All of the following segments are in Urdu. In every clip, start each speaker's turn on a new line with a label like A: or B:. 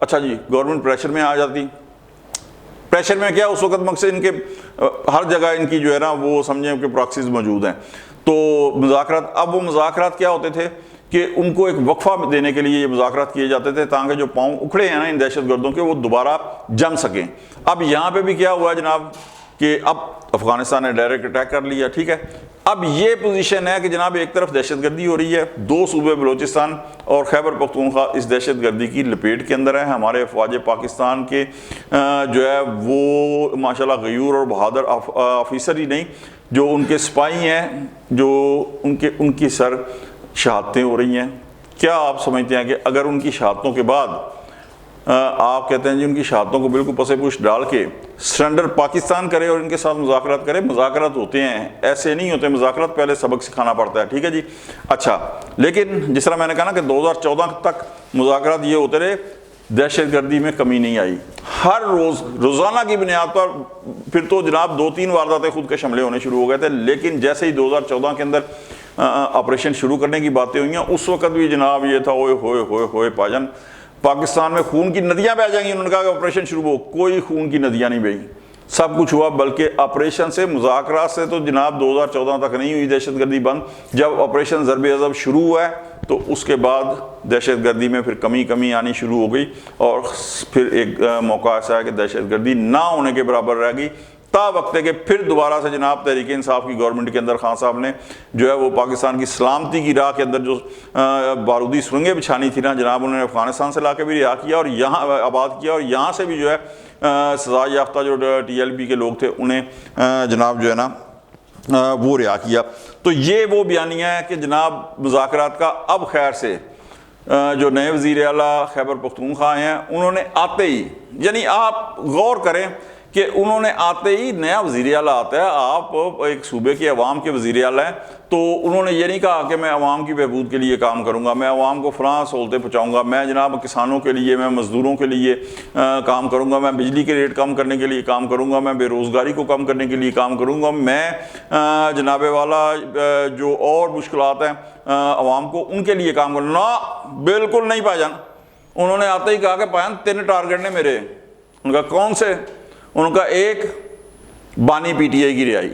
A: اچھا جی گورنمنٹ پریشر میں آ جاتی. پریشر میں کیا اس وقت مقصد ان کے ہر جگہ ان کی جو ہے نا وہ سمجھیں کہ پراکسیز موجود ہیں. تو مذاکرات، اب وہ مذاکرات کیا ہوتے تھے کہ ان کو ایک وقفہ دینے کے لیے یہ مذاکرات کیے جاتے تھے تاکہ جو پاؤں اکھڑے ہیں نا ان دہشت گردوں کے وہ دوبارہ جم سکیں. اب یہاں پہ بھی کیا ہوا جناب کہ اب افغانستان نے ڈائریکٹ اٹیک کر لیا. ٹھیک ہے، اب یہ پوزیشن ہے کہ جناب ایک طرف دہشت گردی ہو رہی ہے، دو صوبے بلوچستان اور خیبر پختونخوا اس دہشت گردی کی لپیٹ کے اندر ہیں. ہمارے افواج پاکستان کے جو ہے وہ ماشاءاللہ غیور اور بہادر آفیسر ہی نہیں، جو ان کے سپاہی ہیں، جو ان کی سر شہادتیں ہو رہی ہیں. کیا آپ سمجھتے ہیں کہ اگر ان کی شہادتوں کے بعد آپ کہتے ہیں جی ان کی شہادتوں کو بالکل پسے پوش ڈال کے سرنڈر پاکستان کرے اور ان کے ساتھ مذاکرات کرے؟ مذاکرات ہوتے ہیں، ایسے نہیں ہوتے مذاکرات، پہلے سبق سکھانا پڑتا ہے. ٹھیک ہے جی. اچھا، لیکن جس طرح میں نے کہا نا کہ 2014 تک مذاکرات یہ ہوتے رہے، دہشت گردی میں کمی نہیں آئی. ہر روزانہ کی بنیاد پر پھر تو جناب 2-3 وارداتیں خود کش حملے ہونے شروع ہو گئے تھے. لیکن جیسے ہی 2014 کے اندر آپریشن شروع کرنے کی باتیں ہوئی ہیں اس وقت بھی جناب یہ تھا اوئے ہوئے ہوئے ہوئے پاجن پاکستان میں خون کی ندیاں بہہ جائیں گی. انہوں نے کہا کہ آپریشن شروع ہو، کوئی خون کی ندیاں نہیں بہی، سب کچھ ہوا. بلکہ آپریشن سے، مذاکرات سے تو جناب 2014 تک نہیں ہوئی دہشت گردی بند. جب آپریشن ضرب عضب شروع ہوا ہے تو اس کے بعد دہشت گردی میں پھر کمی آنی شروع ہو گئی اور پھر ایک موقع ایسا ہے کہ دہشت گردی نہ ہونے کے برابر رہ گئی. تا وقت ہے کہ پھر دوبارہ سے جناب تحریک انصاف کی گورنمنٹ کے اندر خان صاحب نے جو ہے وہ پاکستان کی سلامتی کی راہ کے اندر جو بارودی سرنگیں بچھانی تھی نا جناب، انہوں نے افغانستان سے لا کے بھی رہا کیا اور یہاں آباد کیا، اور یہاں سے بھی جو ہے سزا یافتہ جو TLP کے لوگ تھے انہیں جناب جو ہے نا وہ رہا کیا. تو یہ وہ بیانیہ ہے کہ جناب مذاکرات کا اب خیر سے جو نئے وزیر اعلیٰ خیبر پختونخوا ہیں انہوں نے آتے ہی، یعنی آپ غور کریں کہ انہوں نے آتے ہی، نیا وزیر اعلیٰ آتا ہے، آپ ایک صوبے کے عوام کے وزیر اعلیٰ ہیں، تو انہوں نے یہ نہیں کہا کہ میں عوام کی بہبود کے لیے کام کروں گا، میں عوام کو فلاں سہولتیں پہنچاؤں گا، میں جناب کسانوں کے لیے، میں مزدوروں کے لیے کام کروں گا، میں بجلی کے ریٹ کم کرنے کے لیے کام کروں گا، میں بے روزگاری کو کم کرنے کے لیے کام کروں گا، میں جناب والا جو اور مشکلات ہیں عوام کو ان کے لیے کام کروں گا. بالکل نہیں پا جان. انہوں نے آتے ہی کہا کہ پائن 3 ٹارگٹ نے میرے. ان کا کون سے؟ ان کا ایک بانی PTI کی رہائی،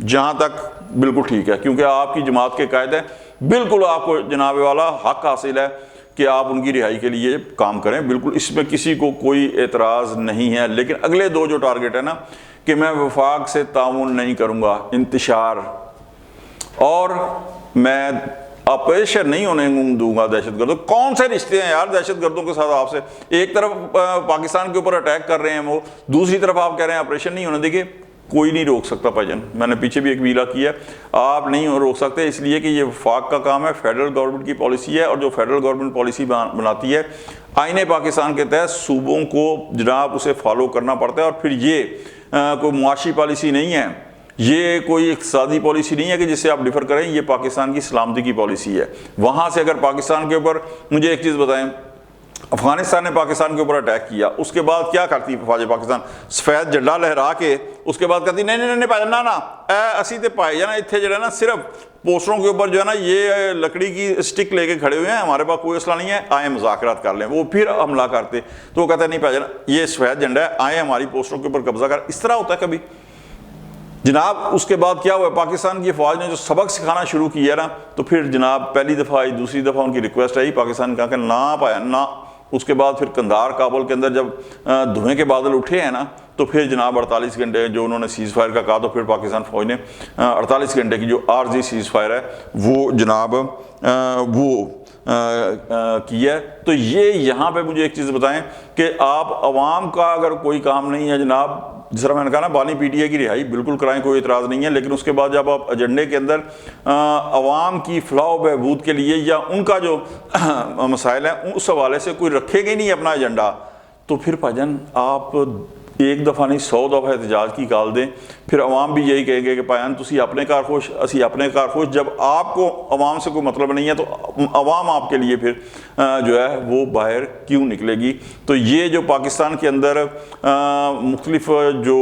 A: جہاں تک بالکل ٹھیک ہے کیونکہ آپ کی جماعت کے قائد ہیں، بالکل آپ کو جناب والا حق حاصل ہے کہ آپ ان کی رہائی کے لیے کام کریں، بالکل اس میں کسی کو کوئی اعتراض نہیں ہے. لیکن اگلے 2 جو ٹارگٹ ہیں نا کہ میں وفاق سے تعاون نہیں کروں گا، انتشار، اور میں آپریشن نہیں ہونے دوں گا دہشت گردوں. کون سے رشتے ہیں یار دہشت گردوں کے ساتھ آپ سے؟ ایک طرف پاکستان کے اوپر اٹیک کر رہے ہیں وہ، دوسری طرف آپ کہہ رہے ہیں آپریشن نہیں ہونے. دیکھیے کوئی نہیں روک سکتا بھائی، میں نے پیچھے بھی ایک ویلا کیا، آپ نہیں روک سکتے، اس لیے کہ یہ وفاق کا کام ہے، فیڈرل گورنمنٹ کی پالیسی ہے، اور جو فیڈرل گورنمنٹ پالیسی بناتی ہے آئین پاکستان کے تحت صوبوں کو جناب اسے فالو کرنا پڑتا ہے. اور پھر یہ کوئی معاشی پالیسی نہیں ہے، یہ کوئی اقتصادی پالیسی نہیں ہے کہ جس سے آپ ڈیفر کریں، یہ پاکستان کی سلامتی کی پالیسی ہے. وہاں سے اگر پاکستان کے اوپر، مجھے ایک چیز بتائیں، افغانستان نے پاکستان کے اوپر اٹیک کیا، اس کے بعد کیا کرتی فوج پاکستان؟ سفید جھنڈا لہرا کے اس کے بعد کہتی نہیں پائے جانا نا اسی تے پائے جانا، اتنے جو ہے نا صرف پوسٹروں کے اوپر جو ہے نا یہ لکڑی کی سٹک لے کے کھڑے ہوئے ہیں، ہمارے پاس کوئی اسلحہ نہیں ہے، آئیں مذاکرات کر لیں. وہ پھر حملہ کرتے تو وہ کہتے ہیں نہیں پائے جانا، یہ سفید جھنڈا ہے، آئیں ہماری پوسٹروں کے اوپر قبضہ کر. اس طرح ہوتا ہے کبھی جناب؟ اس کے بعد کیا ہوا؟ پاکستان کی فوج نے جو سبق سکھانا شروع کیا نا، تو پھر جناب پہلی دفعہ آئی، دوسری دفعہ ان کی ریکویسٹ آئی، پاکستان نے کہا کہ نہ پایا نہ. اس کے بعد پھر قندھار کابل کے اندر جب دھوئیں کے بادل اٹھے ہیں نا، تو پھر جناب 48 گھنٹے جو انہوں نے سیز فائر کا کہا، تو پھر پاکستان فوج نے 48 گھنٹے کی جو عارضی سیز فائر ہے وہ جناب وہ کی ہے. تو یہ یہاں پہ مجھے ایک چیز بتائیں کہ آپ عوام کا اگر کوئی کام نہیں ہے جناب، جس طرح میں نے کہا نا بانی PTI کی رہائی بالکل کرائیں، کوئی اعتراض نہیں ہے، لیکن اس کے بعد جب آپ ایجنڈے کے اندر عوام کی فلاح و بہبود کے لیے یا ان کا جو مسائل ہیں اس حوالے سے کوئی رکھے گی نہیں اپنا ایجنڈا، تو پھر بھاجن آپ ایک دفعہ نہیں 100 دفعہ احتجاج کی کال دیں، پھر عوام بھی یہی کہیں گے کہ پائن تسی اپنے کار خوش، اسی اپنے کار خوش. جب آپ کو عوام سے کوئی مطلب نہیں ہے تو عوام آپ کے لیے پھر جو ہے وہ باہر کیوں نکلے گی؟ تو یہ جو پاکستان کے اندر مختلف جو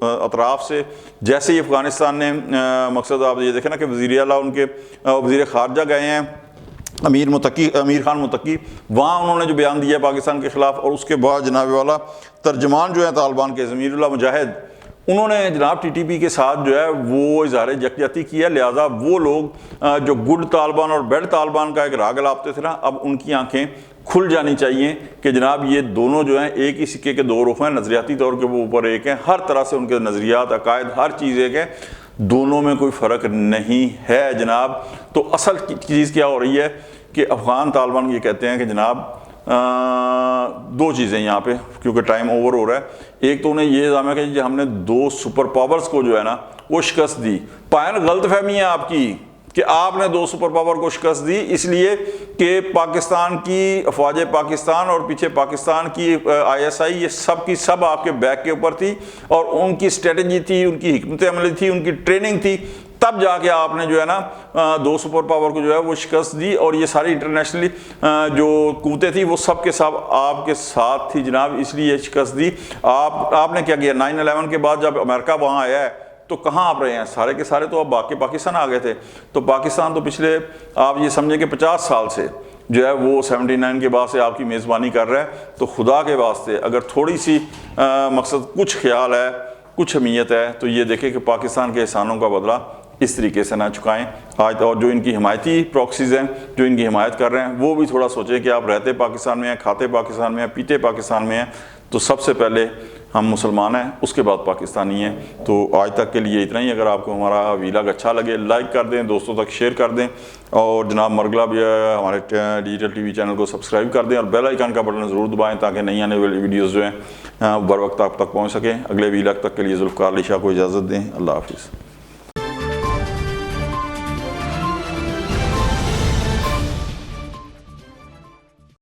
A: اطراف سے، جیسے ہی افغانستان نے مقصد آپ یہ دیکھیں نا کہ وزیر اعلیٰ ان کے وزیر خارجہ گئے ہیں امیر خان متقی، وہاں انہوں نے جو بیان دیا ہے پاکستان کے خلاف، اور اس کے بعد جناب والا ترجمان جو ہیں طالبان کے ضمیر اللہ مجاہد، انہوں نے جناب ٹی ٹی پی کے ساتھ جو ہے وہ اظہار یکجہتی کیا، لہٰذا وہ لوگ جو گڈ طالبان اور بیڈ طالبان کا ایک راگ الاپتے تھے نا، اب ان کی آنکھیں کھل جانی چاہیے کہ جناب یہ دونوں جو ہیں ایک ہی سکے کے دو رخ ہیں، نظریاتی طور کے وہ اوپر ایک ہیں، ہر طرح سے ان کے نظریات، عقائد، ہر چیز ایک ہے، دونوں میں کوئی فرق نہیں ہے جناب۔ تو اصل چیز کیا ہو رہی ہے کہ افغان طالبان یہ کہتے ہیں کہ جناب دو چیزیں یہاں پہ، کیونکہ ٹائم اوور ہو رہا ہے۔ ایک تو انہیں یہ الزام ہے کہ ہم نے دو سپر پاورز کو جو ہے نا وہ شکست دی۔ پائن غلط فہمی ہے آپ کی کہ آپ نے دو سپر پاور کو شکست دی اس لیے کہ پاکستان کی افواج پاکستان اور پیچھے پاکستان کی آئی ایس آئی، یہ سب کی سب آپ کے بیک کے اوپر تھی، اور ان کی اسٹریٹجی تھی، ان کی حکمت عملی تھی، ان کی ٹریننگ تھی، تب جا کے آپ نے جو ہے نا دو سپر پاور کو جو ہے وہ شکست دی، اور یہ ساری انٹرنیشنلی جو قوتیں تھیں وہ سب کے سب آپ کے ساتھ تھی جناب، اس لیے شکست دی۔ آپ نے کیا کیا 9/11 کے بعد جب امریکہ وہاں آیا ہے تو کہاں آپ رہے ہیں؟ سارے کے سارے تو اب باقی پاکستان آ گئے تھے، تو پاکستان تو پچھلے آپ یہ سمجھیں کہ 50 سال سے جو ہے وہ 79 کے بعد سے آپ کی میزبانی کر رہا ہے۔ تو خدا کے واسطے اگر تھوڑی سی مقصد کچھ خیال ہے، کچھ اہمیت ہے، تو یہ دیکھیں کہ پاکستان کے احسانوں کا بدلہ اس طریقے سے نہ چکائیں آج، اور جو ان کی حمایتی پروکسیز ہیں جو ان کی حمایت کر رہے ہیں وہ بھی تھوڑا سوچیں کہ آپ رہتے پاکستان میں ہیں، کھاتے پاکستان میں ہیں، پیتے پاکستان میں ہیں، تو سب سے پہلے ہم مسلمان ہیں، اس کے بعد پاکستانی ہیں۔ تو آج تک کے لیے اتنا ہی۔ اگر آپ کو ہمارا ویلاگ اچھا لگے لائک کر دیں، دوستوں تک شیئر کر دیں، اور جناب مرگلا بھی ہمارے ڈیجیٹل ٹی وی چینل کو سبسکرائب کر دیں، اور بیل آئیکن کا بٹن ضرور دبائیں تاکہ نئی آنے والی ویڈیوز جو ہیں بر وقت آپ تک پہنچ سکیں۔ اگلے ویلاگ تک کے لیے ذوالفقار علی شاہ کو اجازت دیں۔ اللہ حافظ۔